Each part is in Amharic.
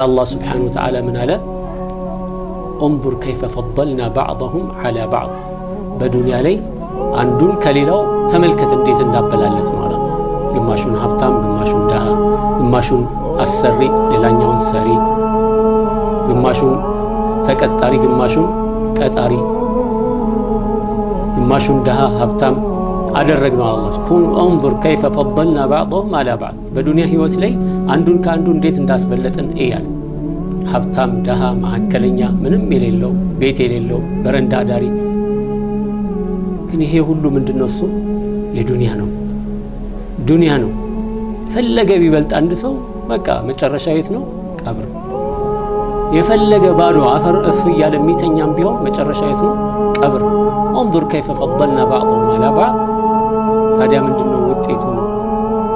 الله سبحانه وتعالى من على انظر كيف فضلنا بعضهم على بعض بدنيا لي عندون كليلاو تملكت انديت እንዳበላለት ነው አላ ግማሹን ሀብታም ግማሹን ደሃ ግማሹን አሰሪ ሌላኛውን ሰሪ ግማሹን ተቀጣሪ ግማሹን ቀጣሪ ግማሹን ደሃ ሀብታም አደረግነው አላህ ኩን انظر كيف فضلنا بعضهم على بعض በዱንያ ህይወት ላይ አንዱን ካንዱ እንዴት እንዳስበለጥን እያለ ሀብታም ደሃ ማከለኛ ምንም የሌለው ቤት የሌለው በረንዳ ዳሪ ግን ይሄ ሁሉ ምንድነው እሱ የዱንያ ነው ዱንያ ነው ፈለገ ቢበልጥ አንድ ሰው በቃ መጨረሻ የት ነው ቀብር የፈለገ ባዶ አፈር እፍ ያለ ሚተኛም ቢሆን መጨረሻ የት ነው ቀብር انظر كيف فضلنا بعضهم على بعض ታዲያ ምንድነው ውጤቱ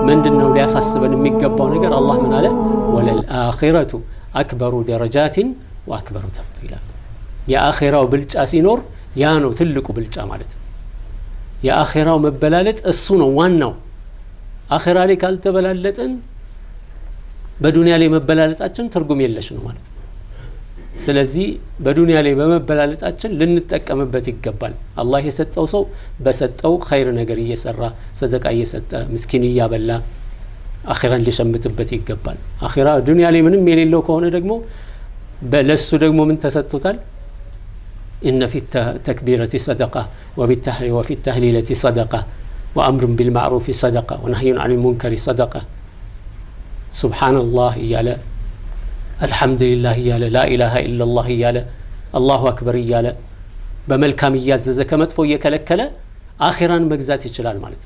ምንድነው ሊያሳስበን የሚገባው ነገር አላህ ምን አለ ወለልአኺረቱ አክበሩ ደረጃቲን ወአክበሩ ተፍዲላ የአኺራው ብልጫ ሲኖር ያ ነው ትልቁ ብልጫ ማለት የአኺራው መበላለጥ እሱ ነው ዋናው አኺራ ላይ ካልተበላለጥን በዱንያ ላይ መበላለጣችን ትርጉም የለሽ ነው ማለት ስለዚህ በዱንያ ላይ በመበላለጣችን ልንጠቀምበት ይገባል አላህ የሰጠው ሰው በሰጠው ኸይር ነገር እየሰራ ሰደቃ እየሰጠ ምስኪን እያበላ አኺራን ሊሸምትበት ይገባል አኺራ ዱንያ ላይ ምንም የሌለው ከሆነ ደግሞ በለሱ ደግሞ ምን ተሰጥቶታል إن في التكبيرة صدقة وفي التهليلة صدقة وأمر بالمعروف صدقة ونهي عن المنكر صدقة سبحان الله يالا الحمد لله يالا لا إله إلا الله يالا الله أكبر يالا بملكام يازز كمتفو يكلكلا آخرا مجزات يشلال مالت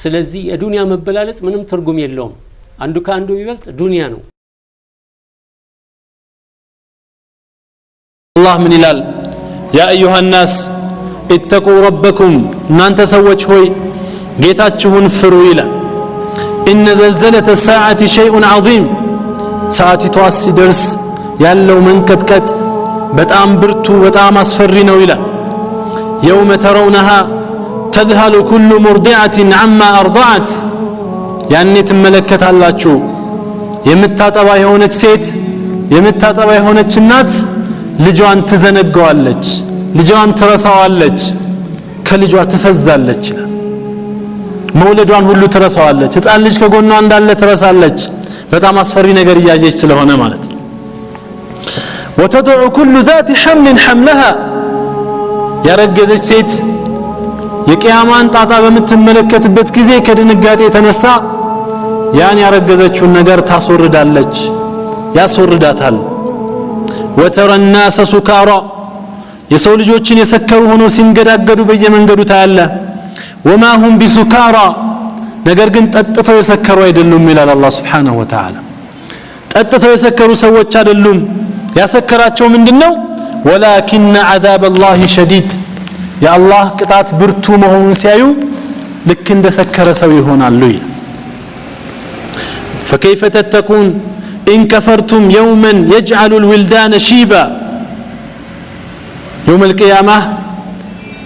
سلزي الدنيا مبلالت منم ترجم يلوم عنده كعنده يبلت دنيا نو الله من إلال يا أيها الناس اتقوا ربكم نانت سوّج هوي جيتاتشهن فرويلا إن زلزلة الساعة شيء عظيم ساعتي تواسي درس يالو من كتكت بتأم برتو بتأم أصفرين ويلا يوم ترونها تذهل كل مرضعة عما أرضعت يعني تملكت الله تشو يمتاتبا يهونك سيت يمتاتبا يهونك النات ልጇን ትዘነጋዋለች ልጇን ትረሳዋለች ከልጇ ትፈዛለች መውለዷን ሁሉ ትረሳዋለች ህፃን ልጅ ከጎኗ እንዳለ ትረሳለች በጣም አስፈሪ ነገር እያየች ስለሆነ ማለት ነው وتدع كل ذات حمل حملها ያረገዘች ሴት የቂያማን ጣጣ በምትመለከትበት ጊዜ ከድንጋጤ የተነሳ ያን ያረገዘችውን ነገር ታስወርዳለች ያስወርዳታል وترى الناس سكارى يسول ልጆችን የሰከሩ ሆኖ ሲንገዳገዱ በየመንገዱ ታያለ وما هم بسكارى ነገር ግን ጠጥተው የሰከሩ አይደሉም ይላል አላህ Subhanahu Wa Ta'ala ጠጥተው የሰከሩ ሰዎች አይደሉም ያሰከራቸው ምንድነው ولكن عذاب الله شديد يا الله ቅጣት ብርቱ መሆኑን ሲያዩ ልክ እንደ ሰከረ ሰው ይሆናሉ فكيف تتقون إن كفرتم يوما يجعل الولدان شيبا يوم القيامة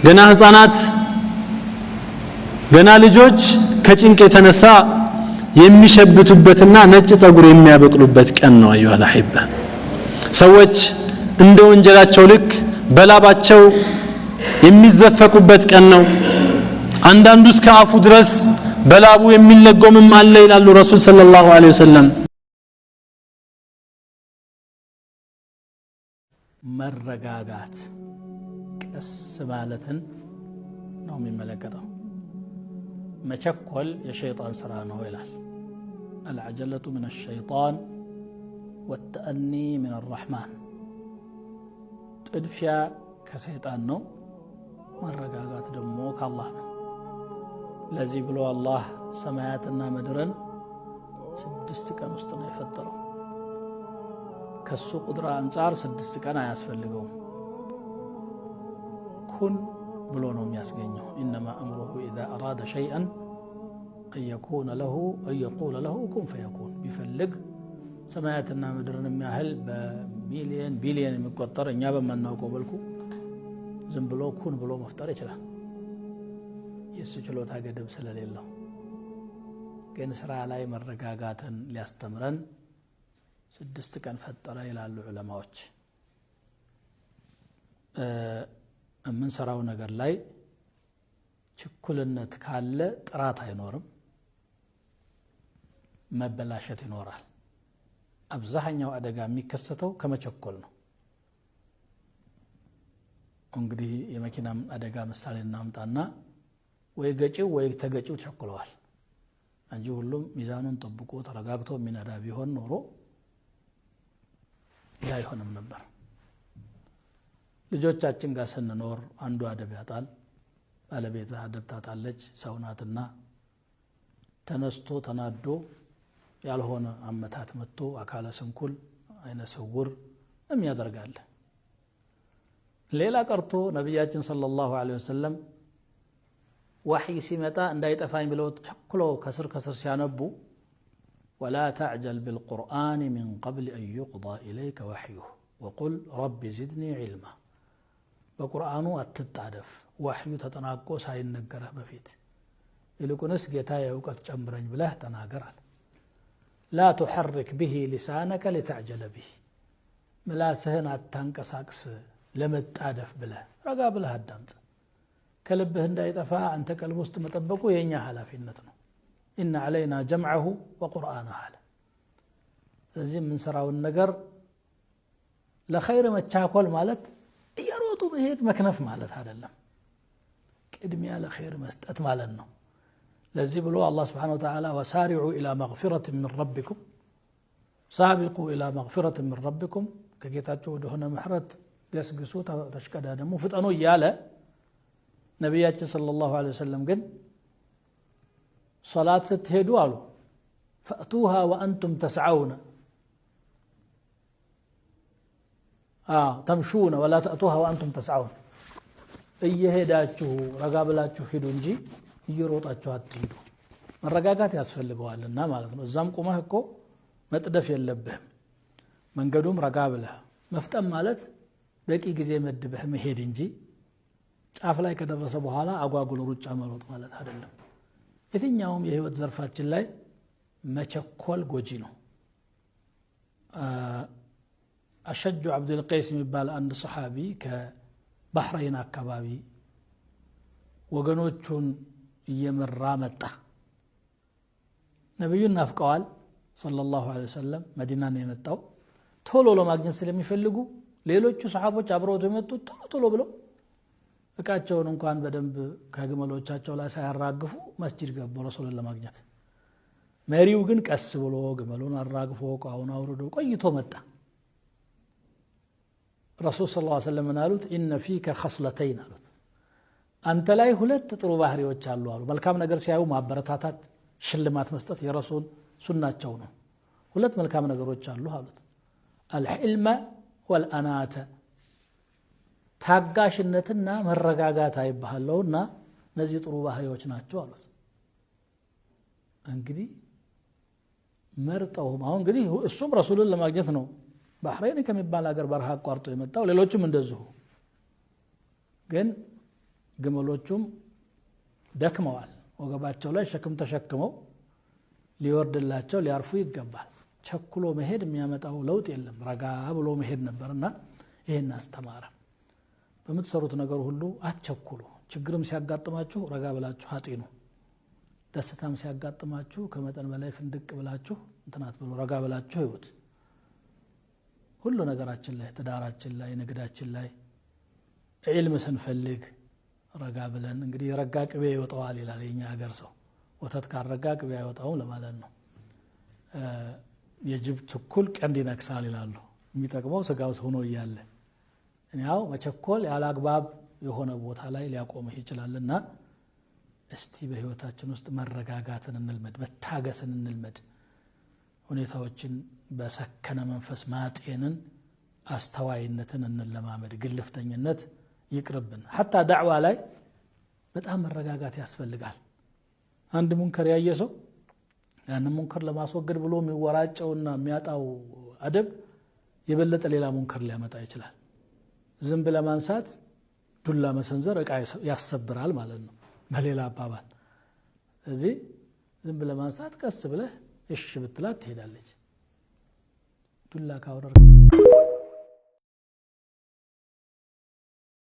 جنا هزانات جنا لجوج كجنك يتنسى የሚሸብቱበትና ነጭ ጸጉር የሚያበቅሉበት ቀን ነው አዩሃ ለሐይባ ሰዎች እንደ ወንጀላቸው ልክ በላባቸው የሚዘፈቁበት ቀን ነው አንዳንዱ እስከ አፉ ድረስ በላቡ የሚለጎምም አለ ይላሉ ረሱል ሰለላሁ ዐለይሂ ወሰለም መረጋጋት ቀስ ማለትን ነው የሚመለከተው መቸኮል የሸይጣን ስራ ነው ይላል العجلة من الشيطان والتأني من الرحمن ጥድፊያ ከሰይጣን ነው መረጋጋት ደግሞ ከአላህ ነው ለዚህ ብሎ አላህ ሰማያትና ምድርን 6 ቀን ውስጥ ነው የፈጠረው ከሱ ቁድራ አንፃር 6 ቀን አያስፈልገውም ኩን ብሎ ነው የሚያስገኘው انما امره اذا اراد شيئا ان يكون له ان يقول له كن فيكون ቢፈልግ ሰማያትና ምድርን የሚያህል በሚሊየን ቢሊየን የሚቆጠር እኛ በማናውቀው መልኩ ዝም ብሎ ኩን ብሎ መፍጠር ይችላል የሱ ችሎታ ገደብ ስለሌለው ግን ስራ ላይ መረጋጋትን ሊያስተምረን 6 ቀን ፈጠረ ይላሉ ዑለማዎች። የምንሰራው ነገር ላይ ችኩልነት ካለ ጥራት አይኖርም፣ መበላሸት ይኖራል። አብዛኛው አደጋ የሚከሰተው ከመቸኮል ነው። እንግዲህ የመኪና አደጋ ምሳሌ እናምጣና ወይ ገጪው ወይ ተገጪው ቸኩለዋል እንጂ ሁሉም ሚዛኑን ጠብቆ ተረጋግቶ የሚነዳ ቢሆን ኖሮ ያ አይሆንም ነበር። ልጆቻችን ጋር ስንኖር አንዱ አደብ ያጣል፣ ባለቤት አደብ ታጣለች፣ ሰውናትና ተነስቶ ተናዶ ያልሆነ አመታት መጥቶ አካለ ስንኩል አይነ ስውር የሚያደርጋል። ሌላ ቀርቶ ነብያችን ሰለላሁ ዐለይሂ ወሰለም ወህይ ሲመጣ እንዳይጠፋኝ ብለው ቸኩለው ከስር ሲያነቡ ወላ ተዕጀል ቢልቁርአን ሚን ቀብል አን ዩቅዳ ኢለይከ ወሕዩሁ ወቁል ረቢ ዚድኒ ዒልማ። በቁርአኑ አትጣደፍ ወሕዩ ተጠናቆ ሳይነገረህ በፊት ይልቁንስ ጌታ የእውቀት ጨምረኝ ብለህ ተናገር አለ። ላ ቱሐርክ ብሂ ሊሳነከ ሊተዕጀለ ብሂ፣ ምላስህን አታንቀሳቅስ ለመጣደፍ ብለህ ረጋ ብለህ አዳምጥ። ከልብህ እንዳይጠፋ አንተ ቀልብ ውስጥ መጠበቁ የኛ ኃላፊነት ነው። ኢነ ዐለይና ጀምዐሁ ወቁርአነሁ አለ። ስለዚህ የምንሰራውን ነገር ለኸይር መቻኮል ማለት እየሮጡ መሄድ መክነፍ ማለት አይደለም። ቅድሚያ ለኸይር መስጠት ማለት ነው። ለዚህ ብሎ አላህ ስብሓነሁ ወተዓላ ወሳሪዑ ኢላ መግፊረት ሚን ረቢኩም፣ ሳቢቁ ኢላ መግፊረት ሚን ረቢኩም፣ ከጌታቸው ወደሆነ ምህረት ገስግሱ ተሽቀዳደሙ ፍጠኑ እያለ ነቢያችን ሰለላሁ ዐለይሂ ወሰለም ግን ሶላት ስትሄዱ አሉ ፈእቱሃ ወአንቱም ተስዐውነ ተምሹነ ወላ ተእቱሃ ወአንቱም ተስዐውነ፣ እየሄዳችሁ ረጋ ብላችሁ ሂዱ እንጂ እየሮጣችሁ አትሂዱ። መረጋጋት ያስፈልገዋልና ማለት ነው። እዛም ቁመህ እኮ መጥደፍ የለብህም። መንገዱም ረጋ ብለህ መፍጠን ማለት በቂ ጊዜ መድበህ መሄድ እንጂ ጫፍ ላይ ከደረሰ በኋላ አጓጉል ሩጫ መሮጥ ማለት አይደለም። የትኛውም የህይወት ዘርፋችን ላይ መቸኮል ጎጂ ነው። አሸጁ አብዱል ቀይስ የሚባል አንድ ሰሓቢ ከባህረይን አካባቢ ወገኖቹን እየመራ መጣ። ነብዩን ናፍቀዋል ሰለላሁ ዐለይሂ ወሰለም። መዲና ነው የመጣው። ቶሎ ለማግኘት ስለሚፈልጉ ሌሎቹ ሰሓቦች አብረውት የመጡት ቶሎ ብለው እቃቸውን እንኳን በደንብ ከግመሎቻቸው ላይ ሳያራግፉ መስጂድ ገቡ ረሱልን ለማግኘት። መሪው ግን ቀስ ብሎ ግመሉን አራግፎ እቃውን አውርዶ ቆይቶ መጣ። ረሱል ሰለላሁ ዐለይሂ ወሰለም አሉት ኢነ ፊከ ኸስለተይን አሉት፣ አንተ ላይ 2 ጥሩ ባህሪዎች አሉ አሉ። መልካም ነገር ሲያዩ ማበረታታት፣ ሽልማት መስጠት የረሱል ሱናቸው ነው። 2 መልካም ነገሮች አሉ አሉት። አልሕልመ ወልአናተ፣ ታጋሽነትና መረጋጋት አይባለውና እነዚህ ጥሩ ባህሪዎች ናቸው አሉት። እንግዲህ መርጠውም አሁን እንግዲህ እሱም ረሱልን ለማግኘት ነው ባህረይን ከሚባል ሀገር በረሃ አቋርጦ የመጣው፣ ሌሎችም እንደዚሁ። ግን ግመሎቹም ደክመዋል፣ ወገባቸው ላይ ሸክም ተሸክመው ሊወርድላቸው ሊያርፉ ይገባል። ቸኩሎ መሄድ የሚያመጣው ለውጥ የለም፣ ረጋ ብሎ መሄድ ነበርና ይሄን አስተማረ። በምትሰሩት ነገር ሁሉ አትቸኩሉ። ችግርም ሲያጋጥማችሁ ረጋ ብላችሁ አጢኑ። ደስታም ሲያጋጥማችሁ ከመጠን በላይ ፍንድቅ ብላችሁ እንትናት ብሎ ረጋ ብላችሁ ይሁት። ሁሉ ነገራችን ላይ፣ ትዳራችን ላይ፣ ንግዳችን ላይ ዒልም ስንፈልግ ረጋ ብለን እንግዲህ ረጋ ቅቤ ይወጣዋል ይላል የኛ ሀገር ሰው። ወተት ካረጋ ቅቤ አይወጣውም ለማለት ነው። የጅብ ትኩል ቀንድ ይነክሳል ይላሉ። የሚጠቅመው ስጋው ሆኖ እያለ ያው መቸኮል ያላግባብ የሆነ ቦታ ላይ ሊያቆምህ ይችላልና እስቲ በህይወታችን ውስጥ መረጋጋትን እንልመድ፣ መታገስን እንልመድ፣ ሁኔታዎችን በሰከነ መንፈስ ማጤንን፣ አስተዋይነትን እንለማመድ። ግልፍተኝነት ይቅርብን። ሐታ ዳዕዋ ላይ በጣም መረጋጋት ያስፈልጋል። አንድ ሙንከር ያየ ሰው ያንን ሙንከር ለማስወገድ ብሎ የሚወራጨውና የሚያጣው አደብ የበለጠ ሌላ ሙንከር ሊያመጣ ይችላል። ዝንብ ለማንሳት ዱላ መሰንዘር እቃ ያሰብራል ማለት ነው በሌላ አባባል። እዚህ ዝንብ ለማንሳት ቀስ ብለህ እሺ ብትላት ትሄዳለች። ዱላ ካወረድክ